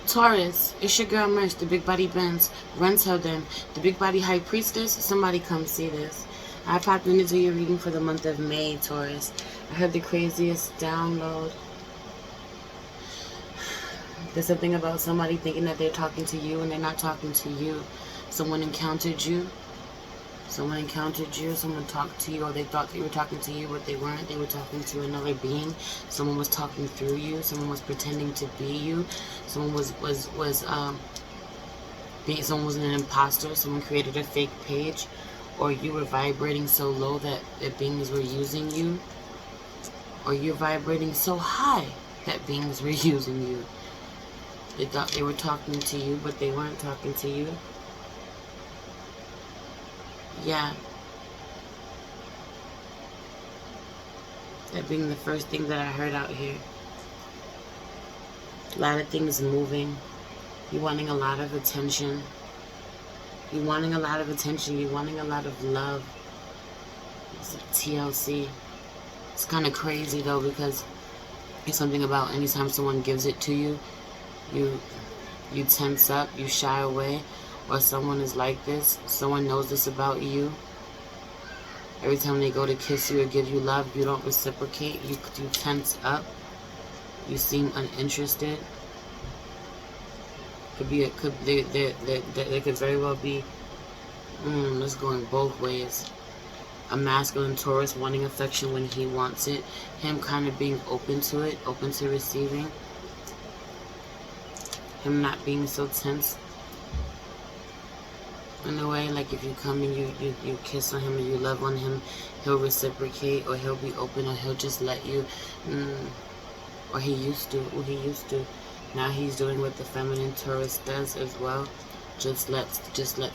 Taurus, it's your girl Merch, the Big Body Benz. Run tell them, the Big Body High Priestess, somebody come see this. I popped into your reading for the month of May, Taurus. I heard the craziest download. There's something about somebody thinking that they're talking to you and they're not talking to you. Someone encountered you. Someone talked to you, or they thought they were talking to you, but they weren't. They were talking to another being. Someone was talking through you. Someone was pretending to be you. Someone was an imposter. Someone created a fake page, or you were vibrating so low that beings were using you, or you're vibrating so high that beings were using you. They thought they were talking to you, but they weren't talking to you. Yeah. That being the first thing that I heard out here. A lot of things moving. You're wanting a lot of attention. You're wanting a lot of attention. You're wanting a lot of love. It's TLC. It's kind of crazy though, because it's something about anytime someone gives it to you, you tense up, you shy away. Or someone is like this, someone knows this about you. Every time they go to kiss you or give you love, you don't reciprocate. You tense up. You seem uninterested. There could very well be. This going both ways. A masculine Taurus wanting affection when he wants it. Him kind of being open to it, open to receiving. Him not being so tense. In a way, like if you come and you kiss on him and you love on him, he'll reciprocate, or he'll be open, or he'll just let you, or he used to. Now he's doing what the feminine Taurus does as well. Just let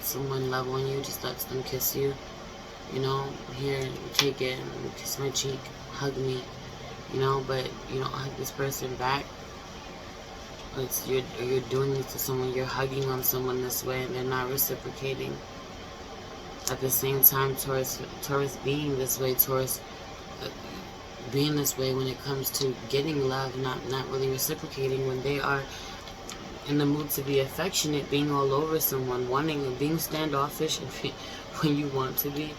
someone love on you, just lets them kiss you. You know, here, take it, kiss my cheek, hug me. You know, but you don't hug this person back. You're doing this to someone, you're hugging on someone this way, and they're not reciprocating. At the same time, Taurus being this way, being this way when it comes to getting love, not really reciprocating when they are in the mood to be affectionate, being all over someone, being standoffish when you want to be,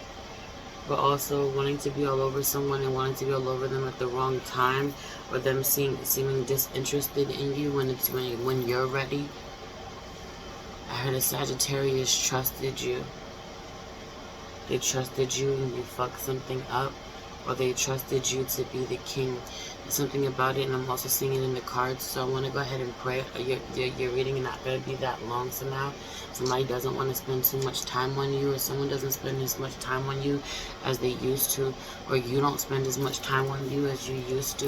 but also wanting to be all over someone and wanting to be all over them at the wrong time, or them seeming disinterested in you when you're ready. I heard a Sagittarius trusted you. They trusted you and you fucked something up, or they trusted you to be the king. There's something about it, and I'm also seeing it in the cards, so I want to go ahead and pray. Your reading is not going to be that long somehow. Somebody doesn't want to spend too much time on you, or someone doesn't spend as much time on you as they used to, or you don't spend as much time on you as you used to.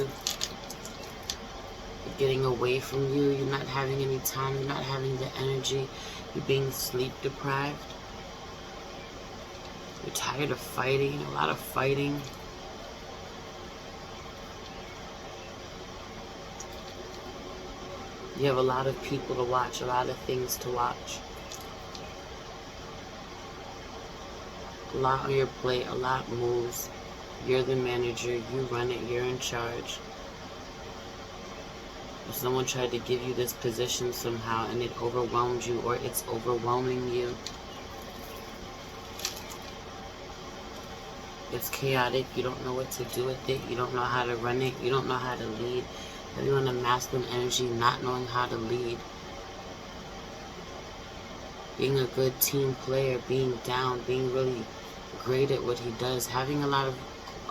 You're getting away from you. You're not having any time. You're not having the energy. You're being sleep deprived. You're tired of fighting, a lot of fighting. You have a lot of people to watch, a lot of things to watch. A lot on your plate, a lot moves. You're the manager, you run it, you're in charge. If someone tried to give you this position somehow and it overwhelmed you, or it's overwhelming you, it's chaotic, you don't know what to do with it, you don't know how to run it, you don't know how to lead. Everyone in masculine energy not knowing how to lead. Being a good team player, being down, being really great at what he does, having a lot of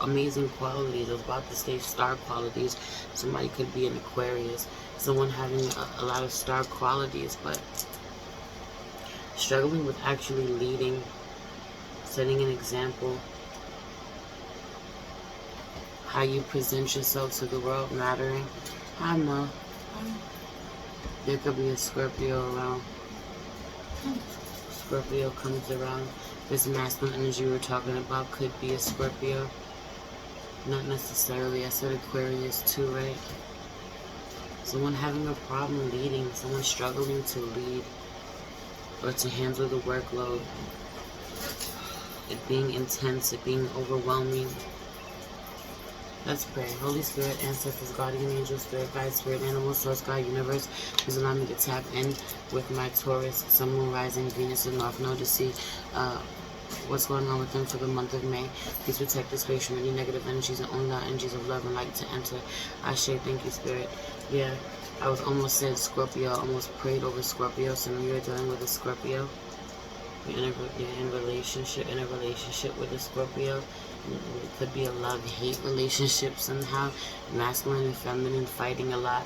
amazing qualities. I was about to say star qualities. Somebody could be an Aquarius. Someone having a lot of star qualities, but struggling with actually leading, setting an example. How you present yourself to the world mattering. I know. There could be a Scorpio around. Scorpio comes around. This masculine energy we were talking about could be a Scorpio. Not necessarily. I said Aquarius too, right? Someone having a problem leading. Someone struggling to lead or to handle the workload. It being intense. It being overwhelming. Let's pray. Holy Spirit, ancestors, guardian angel, spirit guide, spirit animal, source, God, universe, please allow me to tap in with my Taurus, sun, moon, rising, Venus, and North Node to see what's going on with them for the month of May. Please protect the space from any negative energies and only allow energies of love and light to enter. Ashe, thank you, Spirit. Yeah, I was almost said Scorpio, almost prayed over Scorpio. Some of you are dealing with a Scorpio. You're in a relationship with a Scorpio. It could be a love-hate relationship somehow. Masculine and feminine fighting a lot.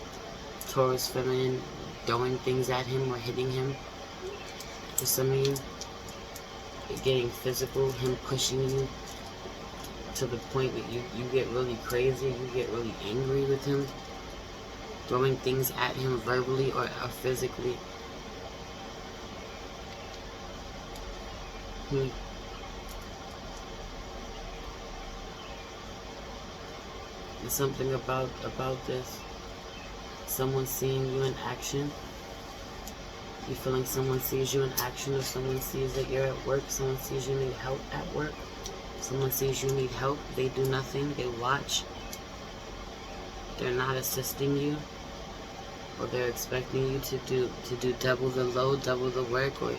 Taurus feminine throwing things at him or hitting him. For some of you, getting physical, him pushing you to the point that you get really crazy, you get really angry with him. Throwing things at him verbally or physically. There's something about this. Someone seeing you in action. You feeling someone sees you in action, or someone sees that you're at work, someone sees you need help at work. Someone sees you need help, they do nothing, they watch. They're not assisting you. Or they're expecting you to do double the load, double the work, or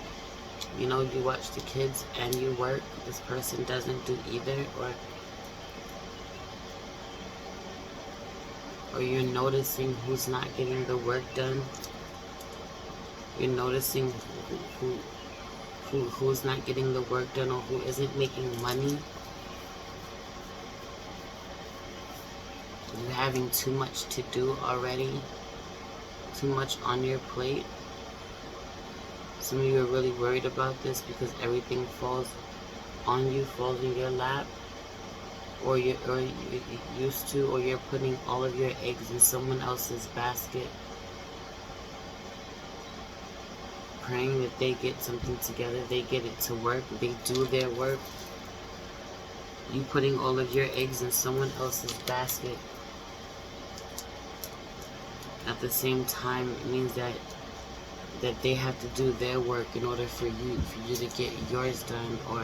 you know, you watch the kids and you work. This person doesn't do either, or you're noticing who's not getting the work done. You're noticing who's not getting the work done, or who isn't making money. You're having too much to do already. Too much on your plate. Some of you are really worried about this because everything falls on you, falls in your lap. Or you're used to, or you're putting all of your eggs in someone else's basket, praying that they get something together, they get it to work, they do their work. You putting all of your eggs in someone else's basket at the same time, it means that they have to do their work in order for you to get yours done, or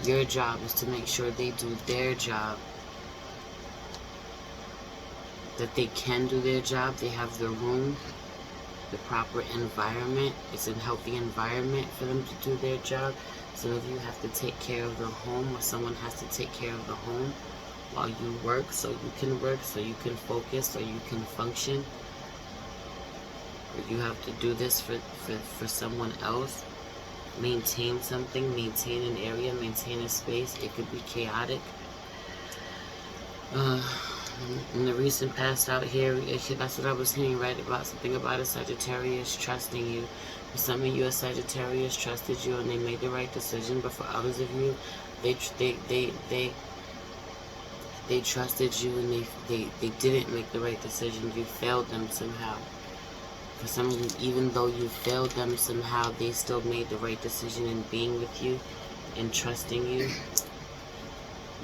your job is to make sure they do their job. That they can do their job. They have the room, the proper environment. It's a healthy environment for them to do their job. Some of you have to take care of the home, or someone has to take care of the home while you work, so you can work, so you can focus, so you can function. Or you have to do this for someone else. Maintain something, maintain an area, maintain a space. It could be chaotic. In the recent past out here, that's what I was hearing, right? About something about a Sagittarius trusting you. For some of you, a Sagittarius trusted you and they made the right decision. But for others of you, they trusted you and they didn't make the right decision. You failed them somehow. For some of you, even though you failed them somehow, they still made the right decision in being with you and trusting you.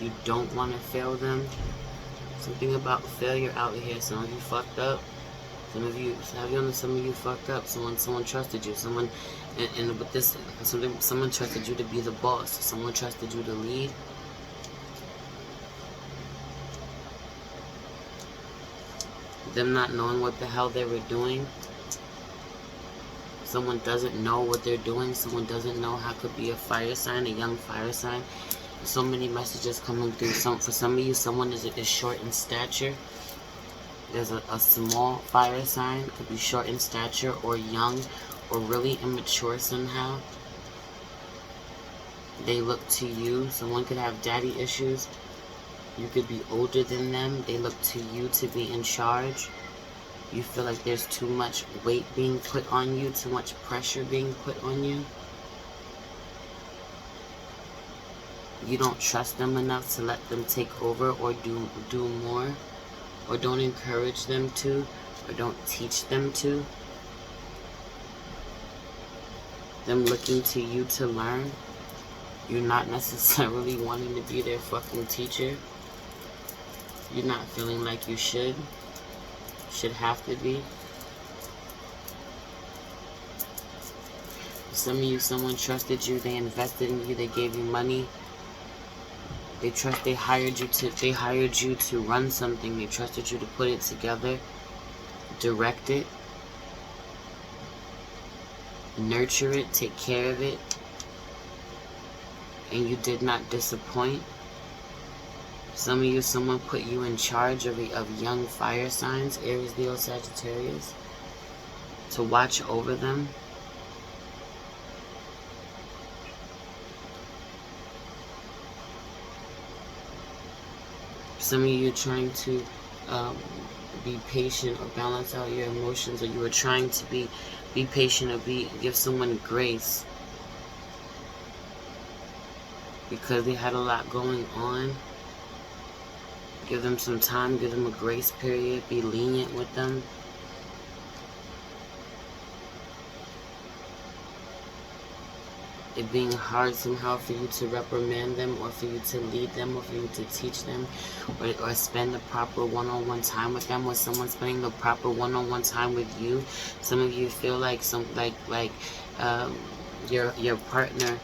You don't want to fail them. Something about failure out here. Some of you fucked up. Some of you fucked up. Someone trusted you. Someone, and with this, someone trusted you to be the boss. Someone trusted you to lead. Them not knowing what the hell they were doing. Someone doesn't know what they're doing. Someone doesn't know how could be a fire sign, a young fire sign. So many messages coming through. For some of you, someone is short in stature. There's a small fire sign. Could be short in stature, or young, or really immature somehow. They look to you. Someone could have daddy issues. You could be older than them. They look to you to be in charge. You feel like there's too much weight being put on you, too much pressure being put on you. You don't trust them enough to let them take over or do more, or don't encourage them to, or don't teach them to. Them looking to you to learn. You're not necessarily wanting to be their fucking teacher. You're not feeling like you should have to be. For some of you, someone trusted you, they invested in you, they gave you money. They hired you to run something. They trusted you to put it together, direct it, nurture it, take care of it, and you did not disappoint. Some of you, someone put you in charge of young fire signs, Aries, Leo, Sagittarius, to watch over them. Some of you trying to be patient or balance out your emotions, or you were trying to be patient or give someone grace because they had a lot going on. Give them some time, give them a grace period, be lenient with them. It being hard somehow for you to reprimand them, or for you to lead them, or for you to teach them, or spend the proper one-on-one time with them, or someone spending the proper one-on-one time with you. Some of you feel like your partner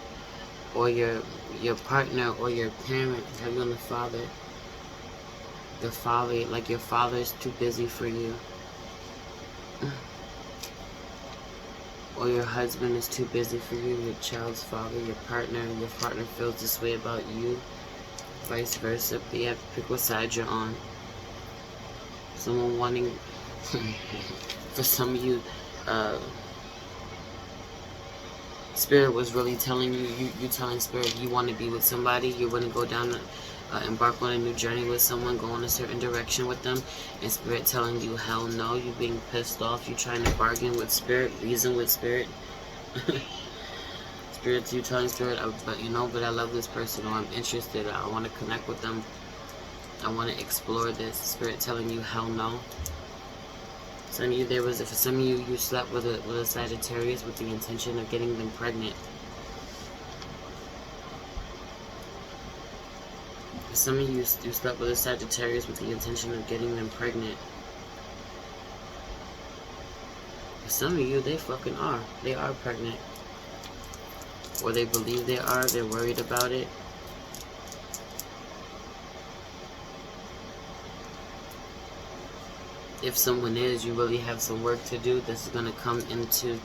or your parent, have you on the father. The father, like your father is too busy for you. Or your husband is too busy for you, your child's father, your partner feels this way about you. Vice versa. But you have to pick what side you're on. Someone wanting, for some of you, Spirit was really telling you telling Spirit you want to be with somebody, you want to go down, embark on a new journey with someone, go in a certain direction with them, and Spirit telling you hell no, you being pissed off, you trying to bargain with Spirit, reason with Spirit. Spirit, you telling Spirit, but I love this person, or I'm interested, or I want to connect with them, I want to explore this. Spirit telling you hell no. Some of you, for some of you, you slept with a Sagittarius with the intention of getting them pregnant. For some of you, you slept with a Sagittarius with the intention of getting them pregnant. For some of you, they fucking are. They are pregnant. Or they believe they are. They're worried about it. If someone is, you really have some work to do. This is gonna come into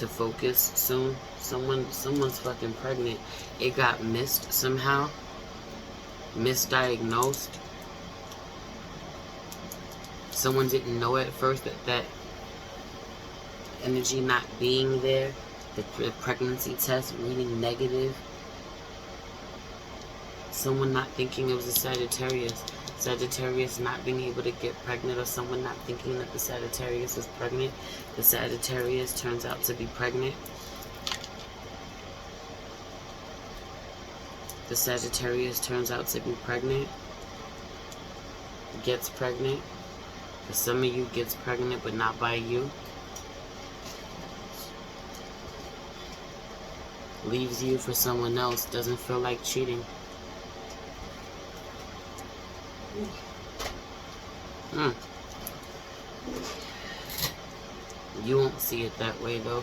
focus soon. Someone's fucking pregnant. It got missed somehow. Misdiagnosed. Someone didn't know at first that energy not being there, the pregnancy test reading negative. Someone not thinking it was a Sagittarius. Sagittarius not being able to get pregnant, or someone not thinking that the Sagittarius is pregnant. The Sagittarius turns out to be pregnant. The Sagittarius turns out to be pregnant. Gets pregnant. For some of you, gets pregnant, but not by you. Leaves you for someone else. Doesn't feel like cheating. You won't see it that way though.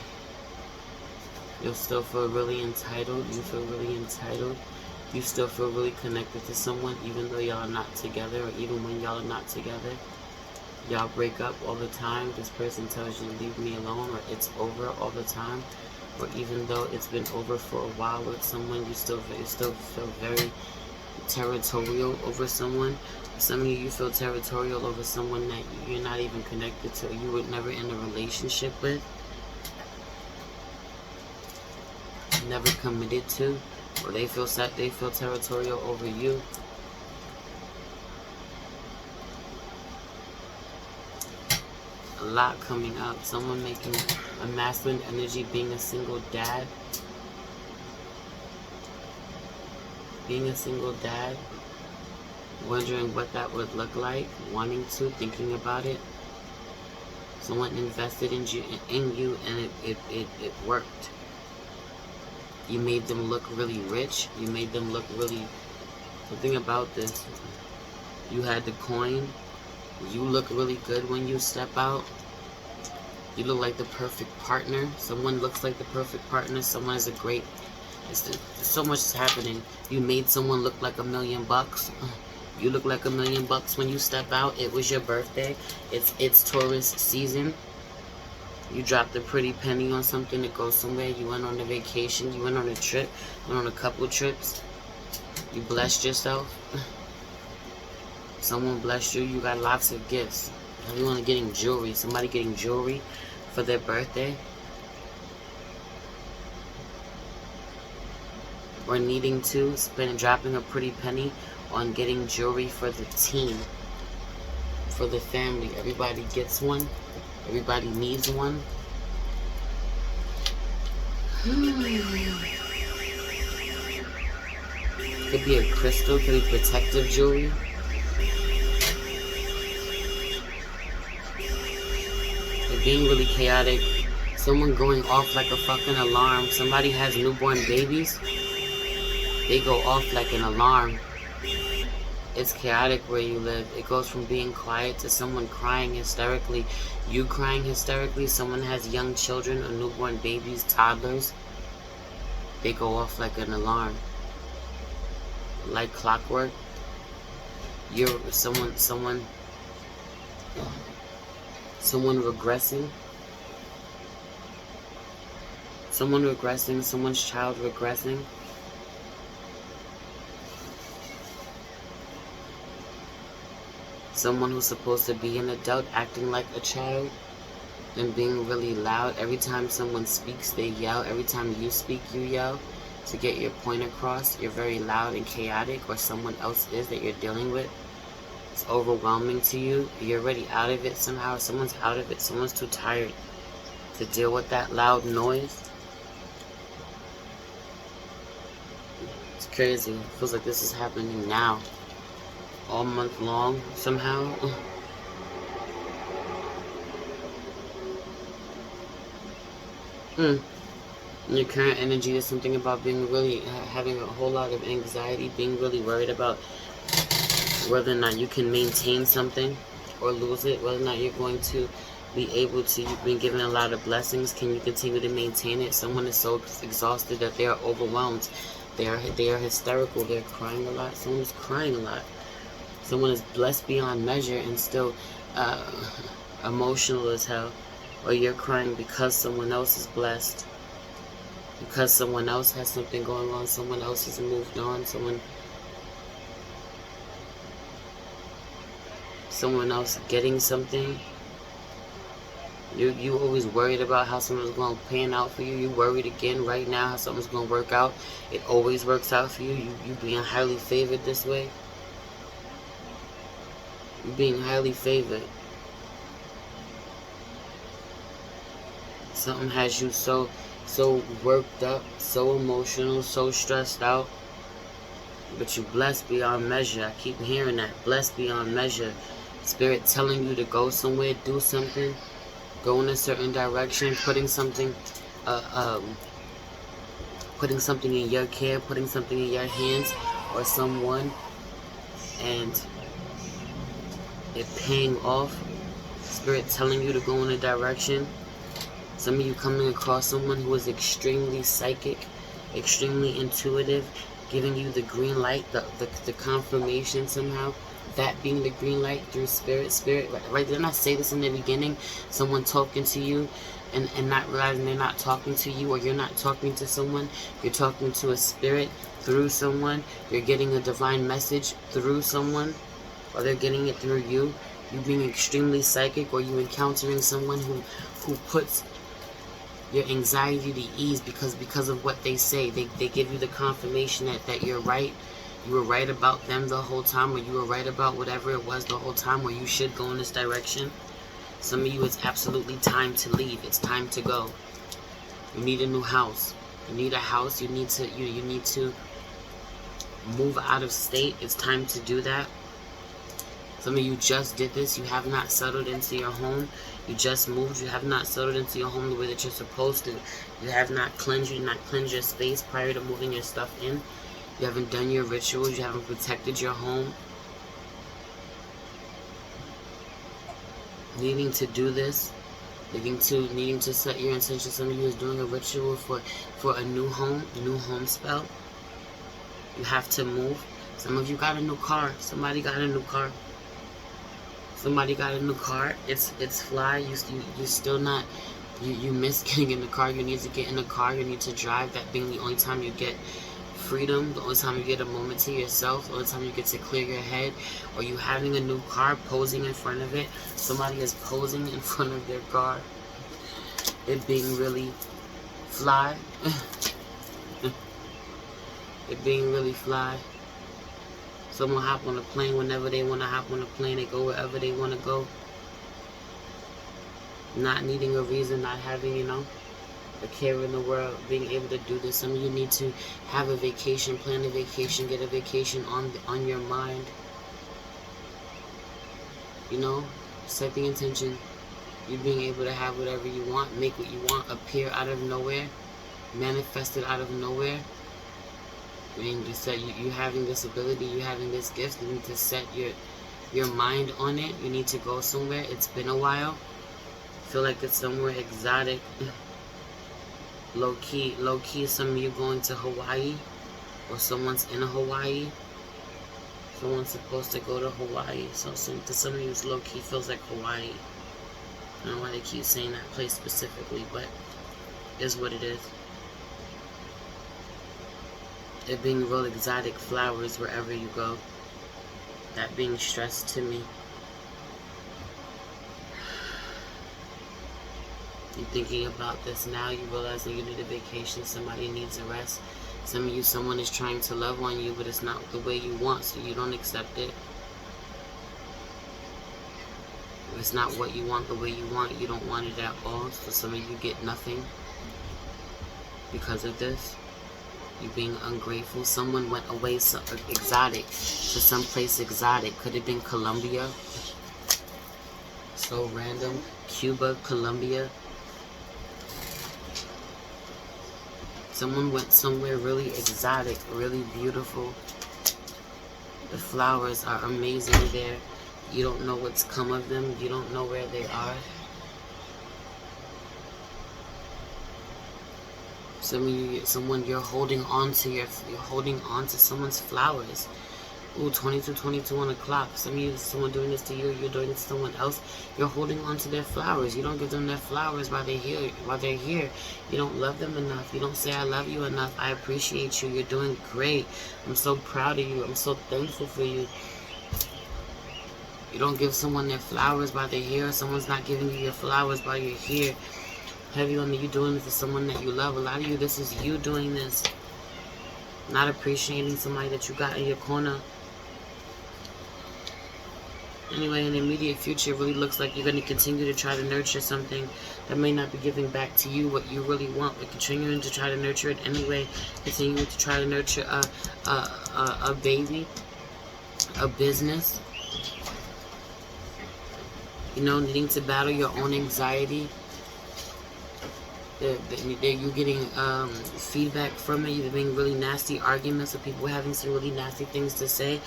You'll still feel really entitled. You feel really entitled. You still feel really connected to someone even though y'all are not together, or even when y'all are not together. Y'all break up all the time. This person tells you leave me alone, or it's over all the time. Or even though it's been over for a while with someone, you still feel very territorial over someone. Some of you feel territorial over someone that you're not even connected to, you were never in a relationship with, never committed to, or they feel territorial over you. A lot coming up. Someone making a masculine energy, being a single dad. Being a single dad, wondering what that would look like, wanting to, thinking about it. Someone invested in you, and it worked. You made them look really rich. You made them look really... Something about this. You had the coin. You look really good when you step out. You look like the perfect partner. Someone looks like the perfect partner. Someone is a great There's so much is happening. You made someone look like $1,000,000. You look like $1,000,000 when you step out. It was your birthday. It's Taurus season. You dropped a pretty penny on something to go somewhere. You went on a vacation. You went on a trip. Went on a couple trips. You blessed yourself. Someone blessed you. You got lots of gifts. Everyone getting jewelry. Somebody getting jewelry for their birthday. Or needing to dropping a pretty penny on getting jewelry for the team, for the family. Everybody gets one. Everybody needs one. Could be a crystal, could be protective jewelry. They're being really chaotic. Someone going off like a fucking alarm. Somebody has newborn babies. They go off like an alarm. It's chaotic where you live. It goes from being quiet to someone crying hysterically. You crying hysterically. Someone has young children or newborn babies, toddlers. They go off like an alarm. Like clockwork. You're someone regressing. Someone regressing. Someone's child regressing. Someone who's supposed to be an adult acting like a child and being really loud. Every time someone speaks, they yell. Every time you speak, you yell to get your point across. You're very loud and chaotic, or someone else is that you're dealing with. It's overwhelming to you. You're already out of it somehow. Someone's out of it. Someone's too tired to deal with that loud noise. It's crazy. It feels like this is happening now. All month long, somehow. In your current energy, there's something about being really, having a whole lot of anxiety, being really worried about whether or not you can maintain something or lose it, whether or not you're going to be able to. You've been given a lot of blessings. Can you continue to maintain it? Someone is so exhausted that they are overwhelmed. They are hysterical. They're crying a lot. Someone's crying a lot. Someone is blessed beyond measure and still emotional as hell. Or you're crying because someone else is blessed. Because someone else has something going on. Someone else has moved on. Someone else getting something. You always worried about how someone's going to pan out for you. You worried again right now how something's going to work out. It always works out for you. You being highly favored this way. Being highly favored. Something has you so worked up, so emotional, so stressed out. But you're blessed beyond measure. I keep hearing that. Blessed beyond measure. Spirit telling you to go somewhere, do something, go in a certain direction, putting something in your care, putting something in your hands or someone, and it paying off. Spirit telling you to go in a direction. Some of you coming across someone who is extremely psychic, extremely intuitive, giving you the green light, the confirmation somehow. That being the green light through spirit. Right? Didn't I say this in the beginning? Someone talking to you and not realizing they're not talking to you, or you're not talking to someone. You're talking to a spirit through someone. You're getting a divine message through someone. Or they're getting it through you. You being extremely psychic, or you encountering someone who puts your anxiety to ease because of what they say. They give you the confirmation that you're right. You were right about them the whole time, or you were right about whatever it was the whole time, where you should go in this direction. Some of you, it's absolutely time to leave. It's time to go. You need a new house. You need a house. You need to move out of state. It's time to do that. Some of you just did this. You have not settled into your home. You just moved. You have not settled into your home the way that you're supposed to. You have not cleansed. You did not cleanse your space prior to moving your stuff in. You haven't done your rituals. You haven't protected your home. Needing to do this. Needing to set your intention. Some of you is doing a ritual for a new home spell. You have to move. Some of you got a new car. Somebody got a new car. Somebody got a new car. It's fly. You still not. You miss getting in the car. You need to get in the car. You need to drive. That being the only time you get freedom, the only time you get a moment to yourself, the only time you get to clear your head. Or you having a new car, posing in front of it. Somebody is posing in front of their car. It being really fly. It being really fly. Someone hop on a plane whenever they want to hop on a plane. They go wherever they want to go. Not needing a reason, not having, a care in the world, being able to do this. Some of you need to have a vacation, plan a vacation, get a vacation on your mind. Set the intention. You being able to have whatever you want, make what you want, appear out of nowhere, manifest it out of nowhere. I mean, just that you having this ability, you having this gift, you need to set your mind on it. You need to go somewhere. It's been a while. Feel like it's somewhere exotic. Low key, some of you going to Hawaii, or someone's in Hawaii. Someone's supposed to go to Hawaii. So to some of you, it's low key feels like Hawaii. I don't know why they keep saying that place specifically, but it is what it is. It being real exotic flowers wherever you go. That being stressed to me. You're thinking about this now, you realize that you need a vacation, somebody needs a rest. Some of you, someone is trying to love on you, but it's not the way you want, so you don't accept it. If it's not what you want the way you want, you don't want it at all, so some of you get nothing because of this. You being ungrateful. Someone went away exotic, to someplace exotic. Could have been Colombia. So random. Cuba, Colombia. Someone went somewhere really exotic, really beautiful. The flowers are amazing there. You don't know what's come of them. You don't know where they are. Some of you, you're holding on to someone's flowers. Ooh, 22 on the clock. Some of you, someone doing this to you, you're doing it to someone else. You're holding on to their flowers. You don't give them their flowers while they're here. You don't love them enough. You don't say, I love you enough. I appreciate you. You're doing great. I'm so proud of you. I'm so thankful for you. You don't give someone their flowers while they're here. Someone's not giving you your flowers while you're here. Heavy on you doing this to someone that you love. A lot of you, this is you doing this. Not appreciating somebody that you got in your corner. Anyway, in the immediate future, it really looks like you're going to continue to try to nurture something that may not be giving back to you what you really want, but continuing to try to nurture it anyway. Continuing to try to nurture a baby, a business. Needing to battle your own anxiety. You're getting feedback from it. You're having really nasty arguments with people having some really nasty things to say.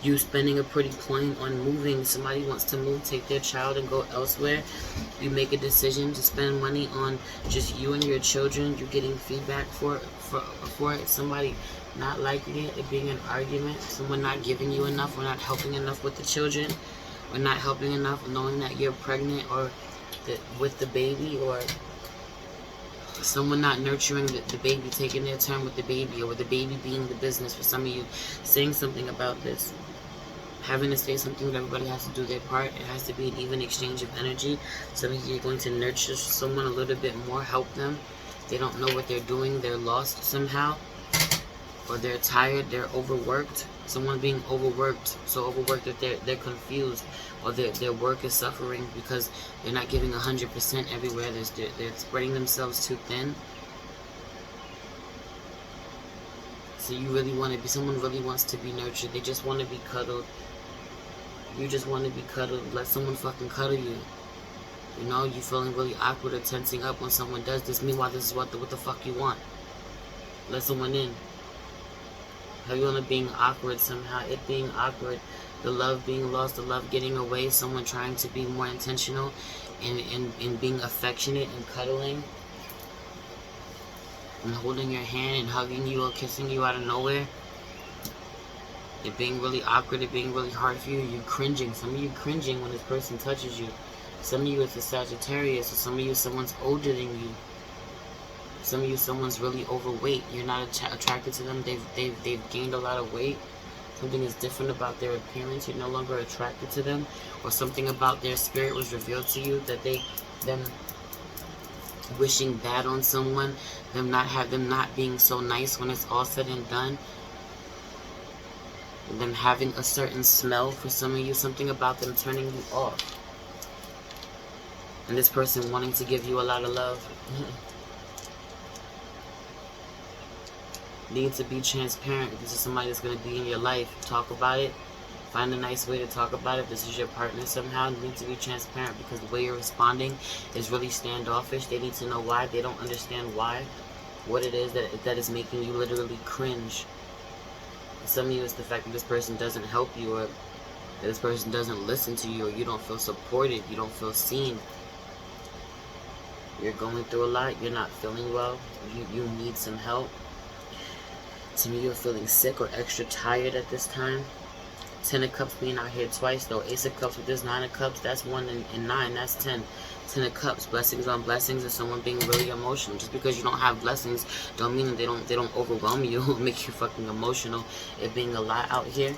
You spending a pretty coin on moving. Somebody wants to move, take their child and go elsewhere. You make a decision to spend money on just you and your children. You're getting feedback for it. Somebody not liking it. It being an argument. Someone not giving you enough or not helping enough with the children. Or not helping enough knowing that you're pregnant or with the baby, or someone not nurturing the baby, taking their turn with the baby, or with the baby being the business. For some of you, saying something about this, having to say something, that everybody has to do their part. It has to be an even exchange of energy. Some of you are going to nurture someone a little bit more, help them. They don't know what they're doing. They're lost somehow, or they're tired, they're overworked. Someone being overworked, so overworked that they're confused, or their work is suffering because they're not giving 100% everywhere. They're spreading themselves too thin. So you really want to be, someone really wants to be nurtured. They just want to be cuddled. You just want to be cuddled. Let someone fucking cuddle you. You feeling really awkward or tensing up when someone does this. Meanwhile, this is what the fuck you want. Let someone in. Have you on it being awkward somehow? It being awkward. the love being lost, the love getting away, someone trying to be more intentional in being affectionate and cuddling and holding your hand and hugging you or kissing you out of nowhere. It being really awkward, it being really hard for you. You're cringing. Some of you cringing when this person touches you. Some of you it's a Sagittarius, or some of you someone's older than you. Some of you someone's really overweight. You're not attracted to them. They've gained a lot of weight. Something is different about their appearance. You're no longer attracted to them, or something about their spirit was revealed to you that them wishing bad on someone, them not being so nice when it's all said and done. Them having a certain smell for some of you, something about them turning you off. And this person wanting to give you a lot of love. Need to be transparent. If this is somebody that's going to be in your life, talk about it. Find a nice way to talk about it. If this is your partner somehow, you need to be transparent, because the way you're responding is really standoffish. They need to know why. They don't understand why. What it is that is making you literally cringe. Some of you, it's the fact that this person doesn't help you, or that this person doesn't listen to you, or you don't feel supported, you don't feel seen. You're going through a lot, you're not feeling well, you need some help. Some of you are feeling sick or extra tired at this time. 10 of Cups being out here twice though. Ace of Cups with this 9 of Cups, that's 1 and 9, that's 10. 10 of Cups, blessings on blessings, and someone being really emotional. Just because you don't have blessings don't mean that they don't overwhelm you or make you fucking emotional. It being a lot out here.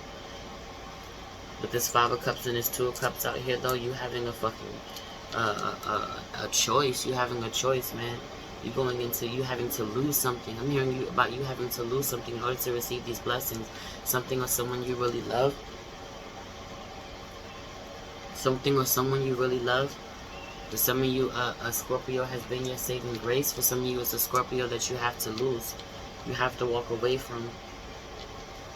But this 5 of Cups and this 2 of Cups out here though, you having a fucking a choice. You having a choice, man. You going into you having to lose something. I'm hearing you about you having to lose something in order to receive these blessings. Something or someone you really love. Something or someone you really love. For some of you, a Scorpio has been your saving grace. For some of you, it's a Scorpio that you have to lose. You have to walk away from.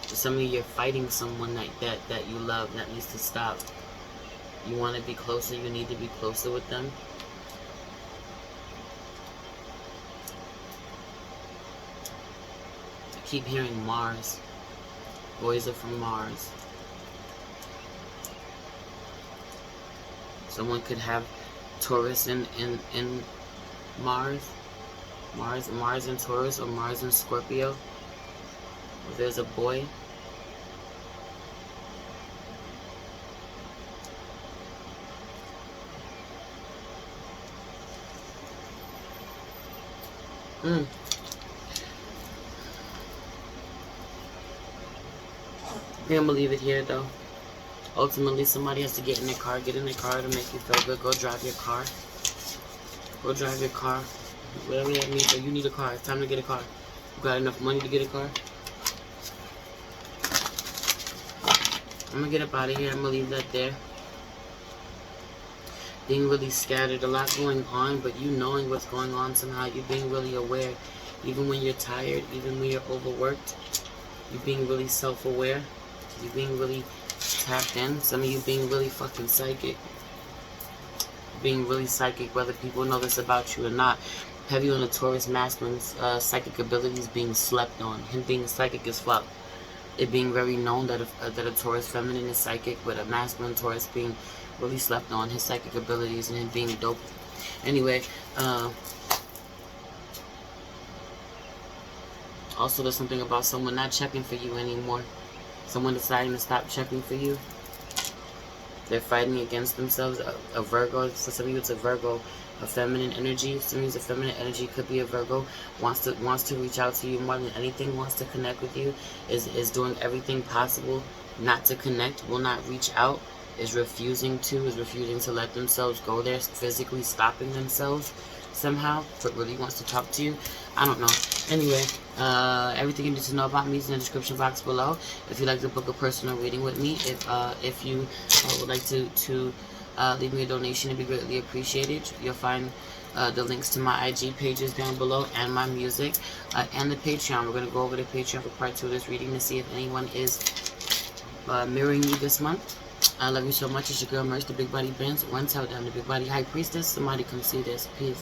For some of you, you're fighting someone that you love that needs to stop. You want to be closer. You need to be closer with them. I keep hearing Mars. Boys are from Mars. Someone could have Taurus in Mars. Mars and Taurus, or Mars and Scorpio. If there's a boy. I'm gonna leave it here though. Ultimately, somebody has to get in their car to make you feel good. Go drive your car. Go drive your car. Whatever that means. So you need a car. It's time to get a car. You got enough money to get a car? I'm gonna get up out of here. I'm gonna leave that there. Being really scattered. A lot going on, but you knowing what's going on somehow. You being really aware. Even when you're tired, even when you're overworked. You being really self-aware. You being really tapped in. Some of you being really fucking psychic. Being really psychic, whether people know this about you or not. Heavy on the Taurus masculine's psychic abilities being slept on. Him being psychic as fuck. It being very known that a Taurus feminine is psychic, but a masculine Taurus being really slept on. His psychic abilities and him being dope. Anyway, also there's something about someone not checking for you anymore. Someone deciding to stop checking for you. They're fighting against themselves. A Virgo, for some of you it's a Virgo, a feminine energy. Some of you it's a feminine energy, could be a Virgo. Wants to reach out to you more than anything, wants to connect with you, is doing everything possible not to connect, will not reach out, is refusing to let themselves go there, physically stopping themselves somehow, but really wants to talk to you. I don't know. Anyway, everything you need to know about me is in the description box below. If you'd like to book a personal reading with me, if you would like to leave me a donation, it'd be greatly appreciated. You'll find the links to my IG pages down below, and my music, and the Patreon. We're going to go over the Patreon for part 2 of this reading to see if anyone is mirroring me this month. I love you so much. It's your girl Merch, the Big Body Benz. One tell down the Big Body High Priestess. Somebody come see this. Peace.